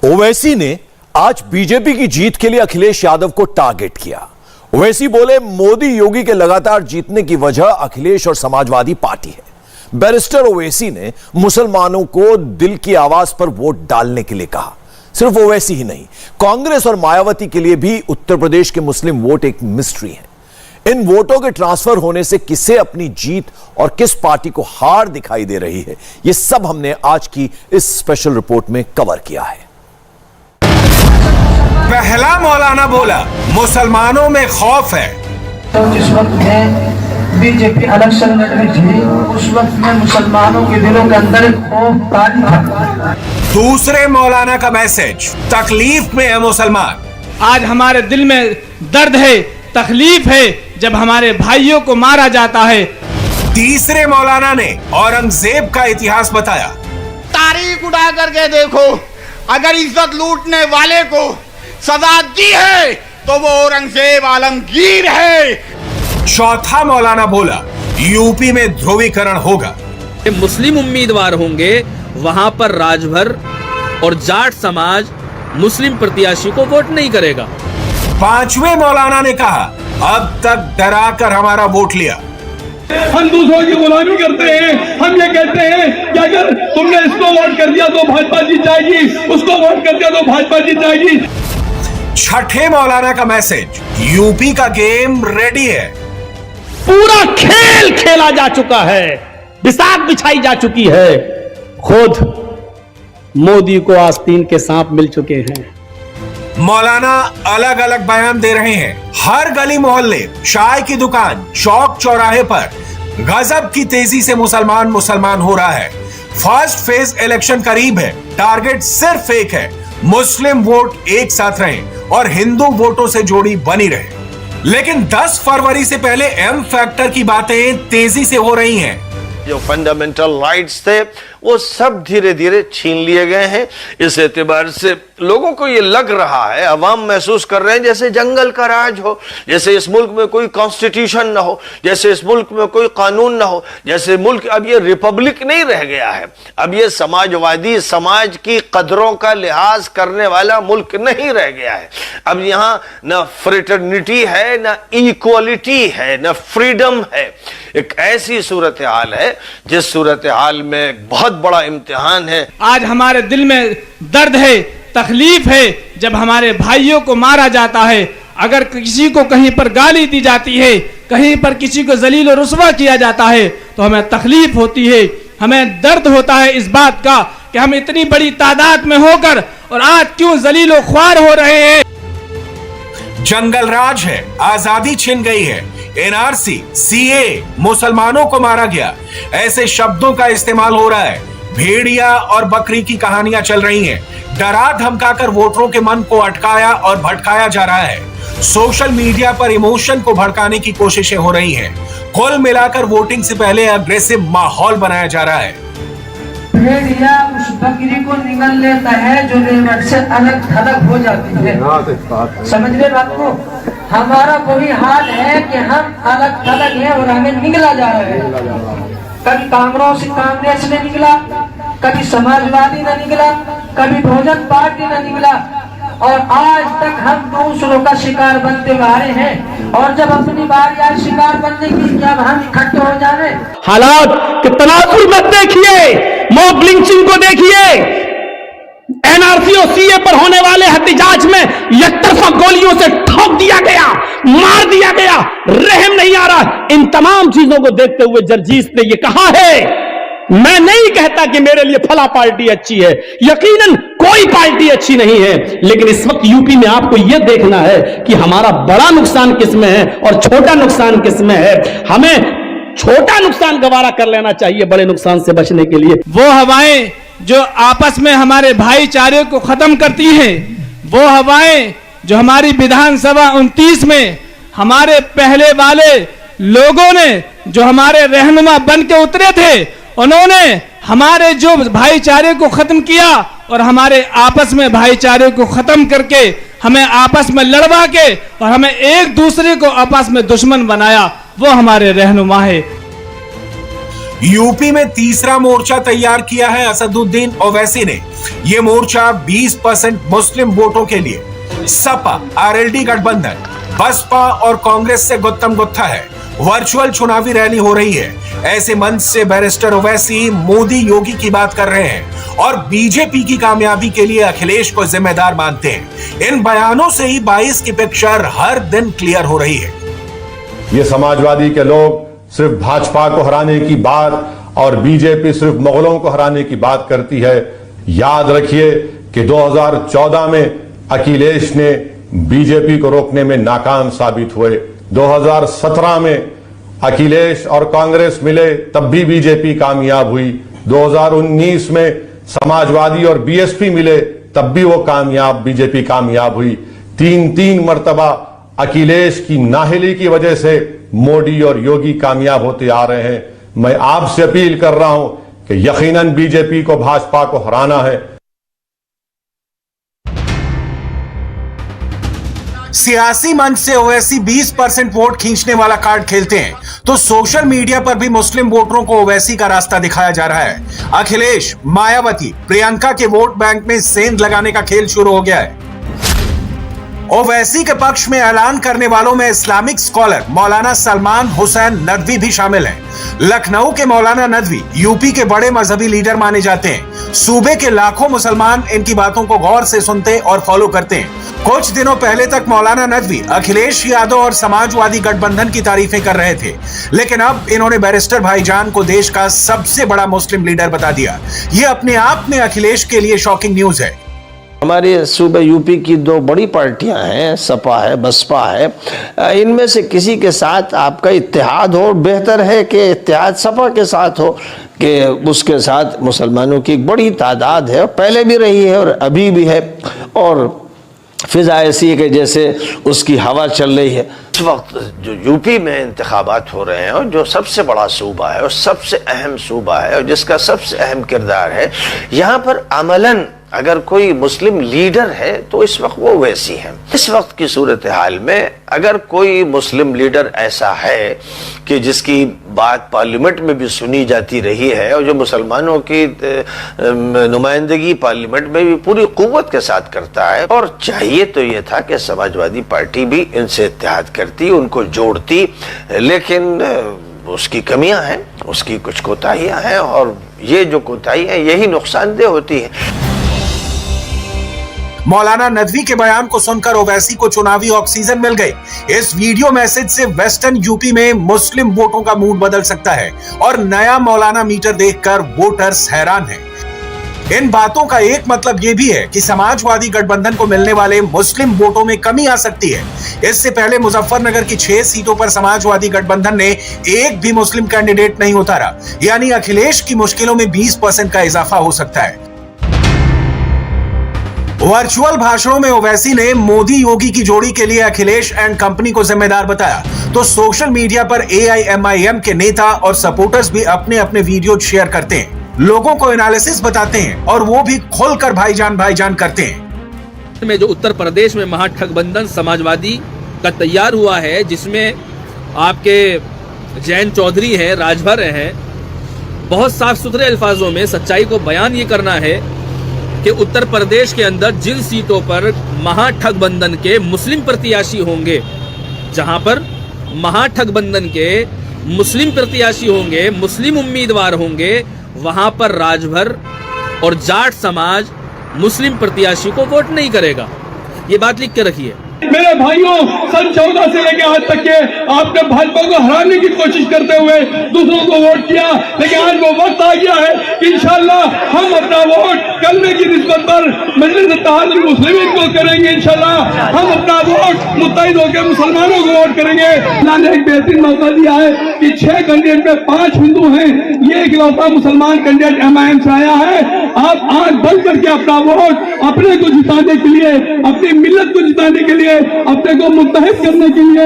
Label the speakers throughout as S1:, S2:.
S1: ओवैसी ने आज बीजेपी की जीत के लिए अखिलेश यादव को टारगेट किया। ओवैसी बोले, मोदी योगी के लगातार जीतने की वजह अखिलेश और समाजवादी पार्टी है। बैरिस्टर ओवैसी ने मुसलमानों को दिल की आवाज पर वोट डालने के लिए कहा। सिर्फ ओवैसी ही नहीं, कांग्रेस और मायावती के लिए भी उत्तर प्रदेश के मुस्लिम वोट एक मिस्ट्री है। इन वोटों के ट्रांसफर होने से किसे अपनी जीत और किस पार्टी को हार दिखाई दे रही है, यह सब हमने आज की इस स्पेशल रिपोर्ट में कवर किया है।
S2: पहला मौलाना बोला, मुसलमानों में खौफ है।
S3: तो जिस वक्त में बीजेपी इलेक्शन लड़ रही थी, उस वक्त में मुसलमानों के दिलों के अंदर खौफ तारी था।
S2: दूसरे मौलाना का मैसेज, तकलीफ में है मुसलमान।
S4: आज हमारे दिल में दर्द है, तकलीफ है जब हमारे भाइयों को मारा जाता है।
S2: तीसरे मौलाना ने औरंगजेब का इतिहास बताया।
S5: तारीख उठा करके देखो, अगर इज्जत लूटने वाले को सजा दी है तो वो औरंगजेब आलमगीर है।
S2: चौथा मौलाना बोला, यूपी में ध्रुवीकरण होगा।
S6: मुस्लिम उम्मीदवार होंगे, वहां पर राजभर और जाट समाज मुस्लिम प्रत्याशी को वोट नहीं करेगा।
S2: पांचवें मौलाना ने कहा, अब तक डरा कर हमारा वोट लिया।
S7: हम दूसरों की गुलामी करते हैं। हम ये कहते हैं कि अगर तुमने इसको वोट कर दिया तो भाजपा जीत जाएगी, उसको वोट कर दिया तो भाजपा जीत जाएगी।
S2: छठे मौलाना का मैसेज, यूपी का गेम रेडी है।
S8: पूरा खेल खेला जा चुका है, बिसात बिछाई जा चुकी है। खुद मोदी को आस्तीन के सांप मिल चुके हैं।
S2: मौलाना अलग अलग बयान दे रहे हैं। हर गली मोहल्ले, चाय की दुकान, चौक चौराहे पर गजब की तेजी से मुसलमान हो रहा है। फर्स्ट फेज इलेक्शन करीब है। टारगेट सिर्फ एक है, मुस्लिम वोट एक साथ रहें और हिंदू वोटों से जोड़ी बनी रहे। लेकिन 10 फरवरी से पहले एम फैक्टर की बातें तेजी से हो रही हैं।
S9: जो फंडामेंटल राइट्स थे वो सब धीरे धीरे छीन लिए गए हैं। इस एतबार से लोगों को ये लग रहा है, अवाम महसूस कर रहे हैं जैसे जंगल का राज हो, जैसे इस मुल्क में कोई कॉन्स्टिट्यूशन ना हो, जैसे इस मुल्क में कोई कानून ना हो, जैसे मुल्क अब ये रिपब्लिक नहीं रह गया है, अब ये समाजवादी समाज की कदरों का लिहाज करने वाला मुल्क नहीं रह गया है। अब यहाँ न फ्रेटर्निटी है, न इक्वलिटी है, न फ्रीडम है। एक ऐसी सूरत हाल है जिस सूरत हाल में बहुत बड़ा इम्तिहान है।
S4: आज हमारे दिल में दर्द है, तकलीफ है जब हमारे भाइयों को मारा जाता है। अगर किसी को कहीं पर गाली दी जाती है, कहीं पर किसी को जलील और रुस्वा किया जाता है तो हमें तकलीफ होती है, हमें दर्द होता है इस बात का कि हम इतनी बड़ी तादाद में होकर और आज क्यों जलील और ख्वार हो रहे हैं।
S2: जंगल राज है, आजादी छिन गई है, एनआरसी, सीए, मुसलमानों को मारा गया, ऐसे शब्दों का इस्तेमाल हो रहा है। भेड़िया और बकरी की कहानियां चल रही हैं। डरा धमकाकर वोटरों के मन को अटकाया और भटकाया जा रहा है। सोशल मीडिया पर इमोशन को भड़काने की कोशिशें हो रही हैं। कुल मिलाकर वोटिंग से पहले अग्रेसिव माहौल बनाया जा रहा है।
S3: भेड़िया उस बकरी को निगल लेता है जो रेवट से अलग थलग हो जाती है। समझ ले बात को। हमारा वही हाल है कि हम अलग थलग हैं और हमें निगला जा रहा है। कभी कांग्रेस ने निकला, कभी समाजवादी ने निकला, कभी बहुजन पार्टी ने निकला और आज तक हम दूसरों का शिकार बनते आ रहे हैं। और जब अपनी बारी आए शिकार बनने की, जब हम इकट्ठे हो जाए,
S8: हालात के तनाजुर मत देखिए, मॉब लिंचिंग को देखिए, एनआरसी और सीए पर होने वाले एहतजाज में एकतरफा गोलियों से ठोक दिया गया, मार दिया गया, रहम नहीं आ रहा। इन तमाम चीजों को देखते हुए जर्जीस ने यह कहा है, मैं नहीं कहता कि मेरे लिए फला पार्टी अच्छी है, यकीनन कोई पार्टी अच्छी नहीं है, लेकिन इस वक्त यूपी में आपको यह देखना है कि हमारा बड़ा नुकसान किसमें है और छोटा नुकसान किसमें है। हमें छोटा नुकसान गवारा कर लेना चाहिए बड़े नुकसान से बचने के लिए।
S4: वो हवाएं जो आपस में हमारे भाईचारे को खत्म करती हैं, वो हवाएं जो हमारी विधानसभा 29 में हमारे पहले वाले लोगों ने, जो हमारे रहनुमा बन के उतरे थे, उन्होंने हमारे जो भाईचारे को खत्म किया और हमारे आपस में भाईचारे को खत्म करके हमें आपस में लड़वा के और हमें एक दूसरे को आपस में दुश्मन बनाया, वो हमारे रहनुमा है।
S2: यूपी में तीसरा मोर्चा तैयार किया है असदुद्दीन ओवैसी ने। यह मोर्चा 20% मुस्लिम वोटों के लिए सपा, आरएलडी गठबंधन, बसपा और कांग्रेस से गुत्थम गुत्था है। वर्चुअल चुनावी रैली हो रही है। ऐसे मंच से बैरिस्टर ओवैसी मोदी योगी की बात कर रहे हैं और बीजेपी की कामयाबी के लिए अखिलेश को जिम्मेदार मानते हैं। इन बयानों से ही 22 की पिक्चर हर दिन क्लियर हो रही है।
S10: ये समाजवादी के लोग सिर्फ भाजपा को हराने की बात और बीजेपी सिर्फ मुगलों को हराने की बात करती है। याद रखिए कि 2014 में अखिलेश ने बीजेपी को रोकने में नाकाम साबित हुए। 2017 में अखिलेश और कांग्रेस मिले तब भी बीजेपी कामयाब हुई। 2019 में समाजवादी और बीएसपी मिले तब भी वो बीजेपी कामयाब हुई। तीन मर्तबा अखिलेश की नाहिली की वजह से मोदी और योगी कामयाब होते आ रहे हैं। मैं आपसे अपील कर रहा हूं कि यकीनन बीजेपी को भाजपा को हराना है।
S2: सियासी मंच से ओवैसी 20% वोट खींचने वाला कार्ड खेलते हैं तो सोशल मीडिया पर भी मुस्लिम वोटरों को ओवैसी का रास्ता दिखाया जा रहा है। अखिलेश, मायावती, प्रियंका के वोट बैंक में सेंध लगाने का खेल शुरू हो गया है। ओवैसी के पक्ष में ऐलान करने वालों में इस्लामिक स्कॉलर मौलाना सलमान हुसैन नदवी भी शामिल हैं। लखनऊ के मौलाना नदवी यूपी के बड़े मजहबी लीडर माने जाते हैं। सूबे के लाखों मुसलमान इनकी बातों को गौर से सुनते और फॉलो करते हैं। कुछ दिनों पहले तक मौलाना नदवी अखिलेश यादव और समाजवादी गठबंधन की तारीफें कर रहे थे, लेकिन अब इन्होंने बैरिस्टर भाईजान को देश का सबसे बड़ा मुस्लिम लीडर बता दिया। ये अपने आप में अखिलेश के लिए शॉकिंग न्यूज है।
S9: हमारे सूबे यूपी की दो बड़ी पार्टियां हैं, सपा है, बसपा है। इनमें से किसी के साथ आपका इत्तेहाद हो, बेहतर है कि इत्तेहाद सपा के साथ हो कि उसके साथ मुसलमानों की एक बड़ी तादाद है, पहले भी रही है और अभी भी है, और फिजा ऐसी है कि जैसे उसकी हवा चल रही है। इस वक्त जो यूपी में इंतखाबात हो रहे हैं और जो सबसे बड़ा सूबा है और सबसे अहम सूबा है और जिसका सबसे अहम किरदार है, यहाँ पर अमलन अगर कोई मुस्लिम लीडर है तो इस वक्त वो वैसी है। इस वक्त की सूरत हाल में अगर कोई मुस्लिम लीडर ऐसा है कि जिसकी बात पार्लियामेंट में भी सुनी जाती रही है और जो मुसलमानों की नुमाइंदगी पार्लियामेंट में भी पूरी कुव्वत के साथ करता है, और चाहिए तो ये था कि समाजवादी पार्टी भी इनसे इत्तेहाद करती, उनको जोड़ती, लेकिन उसकी कमियां हैं, उसकी कुछ कोताहियां हैं, और ये जो कोताहियां यही नुकसानदेह होती है।
S2: मौलाना नदवी के बयान को सुनकर ओवैसी को चुनावी ऑक्सीजन मिल गई। इस वीडियो मैसेज से वेस्टर्न यूपी में मुस्लिम वोटों का मूड बदल सकता है और नया मौलाना मीटर देखकर वोटर्स हैरान हैं। इन बातों का एक मतलब यह भी है कि समाजवादी गठबंधन को मिलने वाले मुस्लिम वोटों में कमी आ सकती है। इससे पहले मुजफ्फरनगर की 6 सीटों पर समाजवादी गठबंधन ने एक भी मुस्लिम कैंडिडेट नहीं उतारा, यानी अखिलेश की मुश्किलों में 20% का इजाफा हो सकता है। वर्चुअल भाषणों में ओवैसी ने मोदी योगी की जोड़ी के लिए अखिलेश एंड कंपनी को जिम्मेदार बताया, तो सोशल मीडिया पर AIMIM के नेता और सपोर्टर्स भी अपने अपने वीडियो शेयर करते हैं, लोगों को एनालिसिस बताते हैं और वो भी खुलकर भाईजान करते हैं।
S6: में जो उत्तर प्रदेश में महागठबंधन समाजवादी का तैयार हुआ है, जिसमें आपके जैन चौधरी हैं, राजभर हैं, बहुत साफ सुथरे अल्फाजों में सच्चाई को बयान ये करना है कि उत्तर प्रदेश के अंदर जिन सीटों पर महागठबंधन के मुस्लिम प्रत्याशी होंगे, जहां पर महागठबंधन के मुस्लिम प्रत्याशी होंगे, मुस्लिम उम्मीदवार होंगे, वहां पर राजभर और जाट समाज मुस्लिम प्रत्याशी को वोट नहीं करेगा। ये बात लिख के रखिए।
S7: मेरे भाइयों, सन 14 से लेकर आज तक के आपने भाजपा को हराने की कोशिश करते हुए दूसरों को वोट किया, लेकिन आज वो वक्त आ गया है कि इंशाल्लाह हम अपना वोट करने की निस्बत पर मजलिस इत्तेहादुल मुस्लिमीन को करेंगे। इंशाल्लाह हम अपना वोट मुत्तहिद होकर मुसलमानों को वोट करेंगे। अल्लाह ने एक बेहतरीन मौका दिया है कि 6 कैंडिडेट में 5 हिंदू हैं, ये इकलौता मुसलमान कैंडिडेट MIM से आया है। आप आंख बंद करके अपना वोट अपने को जिताने के लिए, अपनी मिल्लत को जिताने के लिए, अपने को मुत्तहिद करने के लिए।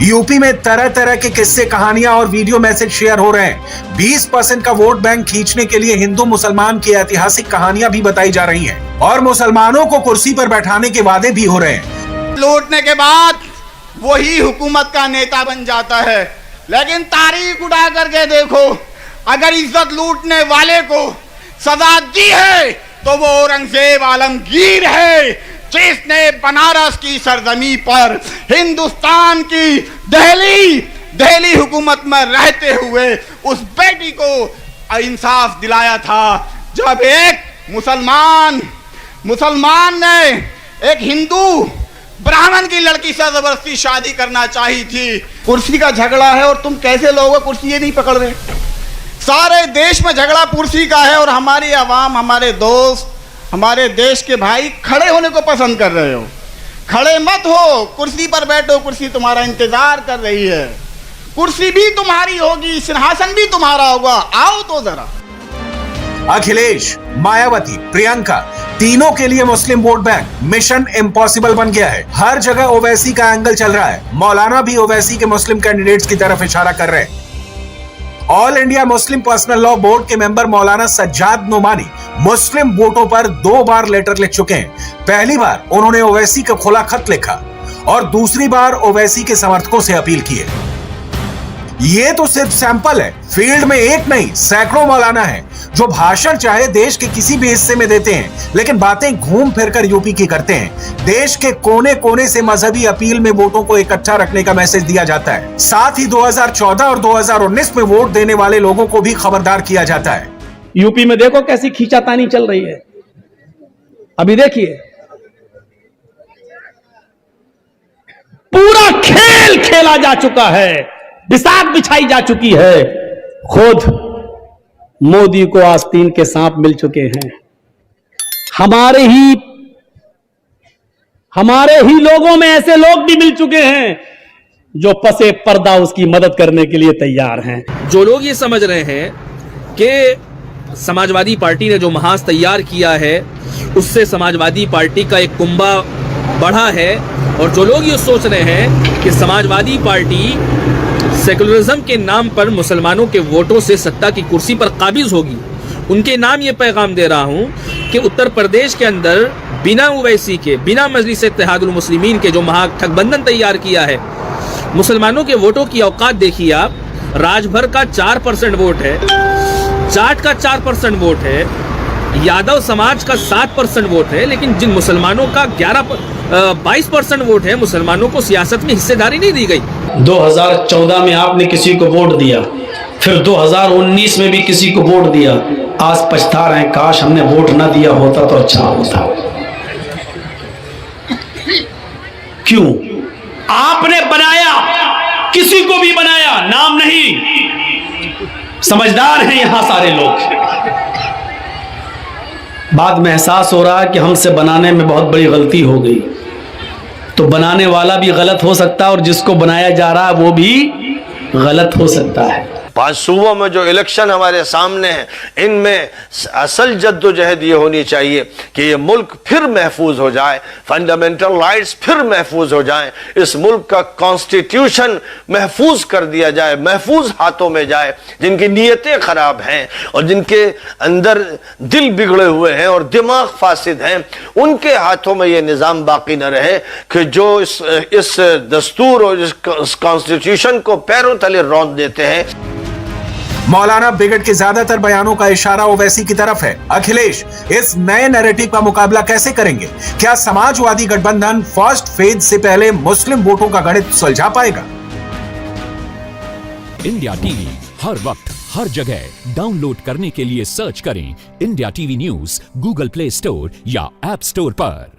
S2: यूपी में तरह तरह के किस्से, कहानियां और वीडियो मैसेज शेयर हो रहे हैं। 20% का वोट बैंक खींचने के लिए हिंदू मुसलमान की ऐतिहासिक कहानियां भी बताई जा रही हैं और मुसलमानों को कुर्सी पर बैठाने के वादे भी हो रहे हैं।
S5: लूटने के बाद वही हुकूमत का नेता बन जाता है, लेकिन तारीख उठा करके देखो, अगर इज्जत लूटने वाले को सजा दी है तो वो औरंगजेब आलमगीर है, जिसने बनारस की सरजमी पर हिंदुस्तान की दिल्ली हुकूमत में रहते हुए उस बेटी को इंसाफ दिलाया था। जब एक मुसलमान ने एक हिंदू ब्राह्मण की लड़की से जबरदस्ती शादी करना चाही थी। कुर्सी का झगड़ा है और तुम कैसे लोगों कुर्सी ये नहीं पकड़ रहे? सारे देश में झगड़ा कुर्सी का है और हमारी आवाम, हमारे दोस्त, हमारे देश के भाई खड़े होने को पसंद कर रहे हो। खड़े मत हो, कुर्सी पर बैठो, कुर्सी तुम्हारा इंतजार कर रही है। कुर्सी भी तुम्हारी होगी, सिंहासन भी तुम्हारा होगा, आओ तो जरा।
S2: अखिलेश, मायावती, प्रियंका, तीनों के लिए मुस्लिम वोट बैंक मिशन इम्पॉसिबल बन गया है। हर जगह ओवैसी का एंगल चल रहा है। मौलाना भी ओवैसी के मुस्लिम कैंडिडेट्स की तरफ इशारा कर रहे हैं। All India Muslim personal law board के मेंबर मौलाना सज्जाद नोमानी मुस्लिम वोटों पर 2 बार लेटर लिख चुके हैं। पहली बार उन्होंने ओवैसी का खुला खत लिखा और दूसरी बार ओवैसी के समर्थकों से अपील की है। ये तो सिर्फ सैंपल है। फील्ड में एक नहीं, सैकड़ों मौलाना हैं जो भाषण चाहे देश के किसी भी हिस्से में देते हैं, लेकिन बातें घूम फिरकर यूपी की करते हैं। देश के कोने कोने से मजहबी अपील में वोटों को इकट्ठा रखने का मैसेज दिया जाता है। साथ ही 2014 और 2019 में वोट देने वाले लोगों को भी खबरदार किया जाता है।
S8: यूपी में देखो कैसी खींचातानी चल रही है। अभी देखिए, पूरा खेल खेला जा चुका है, बिसात बिछाई जा चुकी है। खुद मोदी को आस्तीन के सांप मिल चुके हैं। हमारे ही लोगों में ऐसे लोग भी मिल चुके हैं जो पसे पर्दा उसकी मदद करने के लिए तैयार हैं।
S6: जो लोग ये समझ रहे हैं कि समाजवादी पार्टी ने जो महाज तैयार किया है उससे समाजवादी पार्टी का एक कुंभा बढ़ा है, और जो लोग ये सोच रहे हैं कि समाजवादी पार्टी सेकुलरिज्म के नाम पर मुसलमानों के वोटों से सत्ता की कुर्सी पर काबिज होगी, उनके नाम ये पैगाम दे रहा हूं कि उत्तर प्रदेश के अंदर बिना ओवैसी के, बिना मजलिस इत्तेहादुल मुस्लिमीन के जो महागठबंधन तैयार किया है, मुसलमानों के वोटों की औकात देखिए आप। राजभर का 4% वोट है, जाट का 4% वोट है, यादव समाज का 7% वोट है, लेकिन जिन मुसलमानों का 22% वोट है, मुसलमानों को सियासत में हिस्सेदारी नहीं दी गई।
S8: 2014 में आपने किसी को वोट दिया, फिर 2019 में भी किसी को वोट दिया। आज पछता रहे हैं, काश हमने वोट ना दिया होता तो अच्छा होता। क्यों? आपने बनाया, किसी को भी बनाया, नाम नहीं। समझदार हैं यहां सारे लोग। बाद में एहसास हो रहा है कि हमसे बनाने में बहुत बड़ी गलती हो गई। तो बनाने वाला भी गलत हो सकता है और जिसको बनाया जा रहा है वो भी गलत हो सकता है।
S9: 5 सूबों में जो इलेक्शन हमारे सामने हैं, इनमें असल जद्दोजहद ये होनी चाहिए कि ये मुल्क फिर महफूज हो जाए, फंडामेंटल राइट्स फिर महफूज हो जाएं, इस मुल्क का कॉन्स्टिट्यूशन महफूज कर दिया जाए, महफूज हाथों में जाए। जिनकी नीयतें खराब हैं और जिनके अंदर दिल बिगड़े हुए हैं और दिमाग फासिद हैं, उनके हाथों में ये निज़ाम बाकी न रहे कि जो इस दस्तूर और इस कॉन्स्टिट्यूशन को पैरों तले रौंद देते हैं।
S2: मौलाना ब्रिगेड के ज्यादातर बयानों का इशारा ओवैसी की तरफ है। अखिलेश इस नए नैरेटिव का मुकाबला कैसे करेंगे? क्या समाजवादी गठबंधन फर्स्ट फेज से पहले मुस्लिम वोटों का गणित सुलझा पाएगा?
S11: इंडिया टीवी हर वक्त हर जगह डाउनलोड करने के लिए सर्च करें India TV news Google play store या ऐप स्टोर पर।